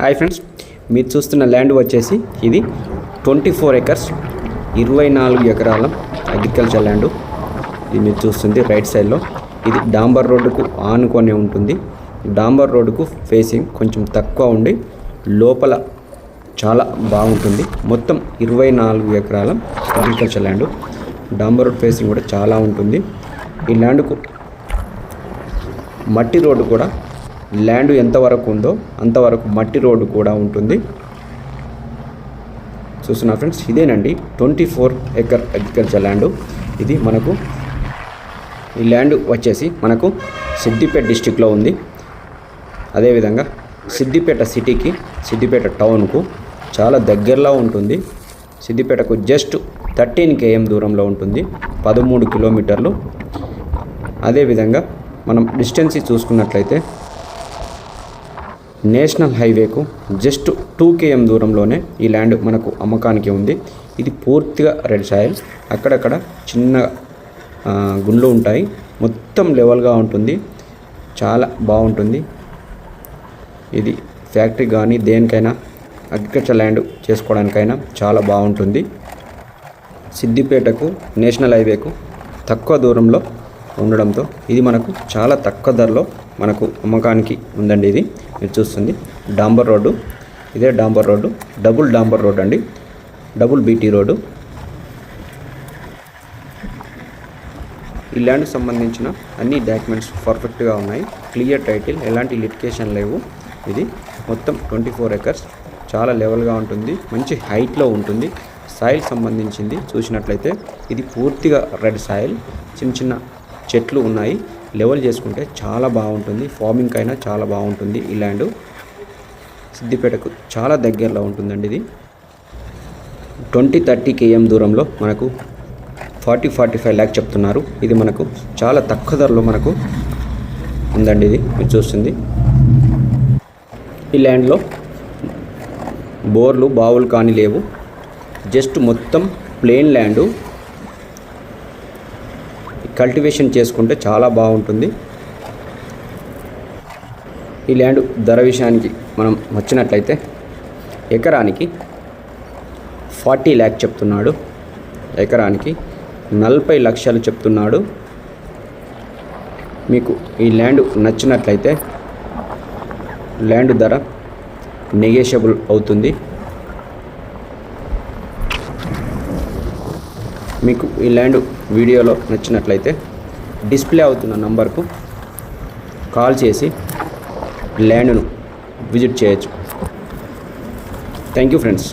Hi friends, మీరు చూస్తున్న land వచ్చేసి ఇది 24 ఎకర్స్ 24 ఎకరాల అగ్రికల్చర్ ల్యాండ్. ఇది మీరు చూస్తుంది రైట్ సైడ్లో. ఇది డాంబర్ రోడ్డుకు ఆనుకొని ఉంటుంది. డాంబర్ రోడ్డుకు ఫేసింగ్ కొంచెం తక్కువ ఉండి లోపల చాలా బాగుంటుంది. మొత్తం 24 ఎకరాల అగ్రికల్చర్ ల్యాండ్. డాంబర్ రోడ్ ఫేసింగ్ కూడా చాలా ఉంటుంది. ఈ ల్యాండ్కు మట్టి రోడ్డు కూడా, ల్యాండ్ ఎంతవరకు ఉందో అంతవరకు మట్టి రోడ్డు కూడా ఉంటుంది. చూస్తున్నా ఫ్రెండ్స్, ఇదేనండి 24 ఎకర్ అగ్రికల్చర్ ల్యాండ్. ఇది మనకు ఈ ల్యాండ్ వచ్చేసి మనకు సిద్దిపేట డిస్టిక్లో ఉంది. అదేవిధంగా సిద్దిపేట సిటీకి, సిద్దిపేట టౌన్కు చాలా దగ్గరలో ఉంటుంది. సిద్దిపేటకు జస్ట్ 13 km దూరంలో ఉంటుంది, 13 కిలోమీటర్లు. అదేవిధంగా మనం డిస్టెన్స్ చూసుకున్నట్లయితే నేషనల్ హైవేకు జస్ట్ 2 km దూరంలోనే ఈ ల్యాండ్ మనకు అమ్మకానికి ఉంది. ఇది పూర్తిగా రెడ్ సాయిల్, అక్కడక్కడ చిన్న గుండ్లు ఉంటాయి. మొత్తం లెవెల్గా ఉంటుంది, చాలా బాగుంటుంది. ఇది ఫ్యాక్టరీ కానీ దేనికైనా అగ్రికల్చర్ ల్యాండ్ చేసుకోవడానికైనా చాలా బాగుంటుంది. సిద్దిపేటకు నేషనల్ హైవేకు తక్కువ దూరంలో ఉండడంతో ఇది మనకు చాలా తక్కువ ధరలో మనకు అమ్మకానికి ఉందండి. ఇది మీరు చూస్తుంది డాంబర్ రోడ్డు. ఇదే డాంబర్ రోడ్డు, డబుల్ డాంబర్ రోడ్ అండి, డబుల్ బీటీ రోడ్డు. ఈ ల్యాండ్కి సంబంధించిన అన్ని డాక్యుమెంట్స్ పర్ఫెక్ట్గా ఉన్నాయి. క్లియర్ టైటిల్, ఎలాంటి లిటికేషన్ లేవు. ఇది మొత్తం 24 ఎకర్స్, చాలా లెవెల్గా ఉంటుంది, మంచి హైట్లో ఉంటుంది. సాయిల్ సంబంధించింది చూసినట్లయితే ఇది పూర్తిగా రెడ్ సాయిల్, చిన్న చిన్న చెట్లు ఉన్నాయి. లెవెల్ చేసుకుంటే చాలా బాగుంటుంది. ఫార్మింగ్ అయినా చాలా బాగుంటుంది. ఈ ల్యాండ్ సిద్దిపేటకు చాలా దగ్గరలో ఉంటుందండి. ఇది 20-30 km దూరంలో మనకు 40-45 lakh చెప్తున్నారు. ఇది మనకు చాలా తక్కువ ధరలో మనకు ఉందండి. ఇది మీరు చూస్తుంది. ఈ ల్యాండ్లో బోర్లు, బావులు కానీ లేవు. జస్ట్ మొత్తం ప్లెయిన్ ల్యాండు. కల్టివేషన్ చేసుకుంటే చాలా బాగుంటుంది. ఈ ల్యాండ్ ధర విషయానికి మనం వచ్చినట్లయితే ఎకరానికి 40 lakh చెప్తున్నాడు. ఎకరానికి 40 లక్షలు చెప్తున్నాడు. మీకు ఈ ల్యాండ్ నచ్చినట్లయితే ల్యాండ్ ధర నెగోషియబుల్ అవుతుంది. మీకు ఈ ల్యాండ్ వీడియోలో నచ్చినట్లయితే డిస్ప్లే అవుతున్న నంబర్కు కాల్ చేసి ల్యాండ్ను విజిట్ చేయొచ్చు. Thank you friends.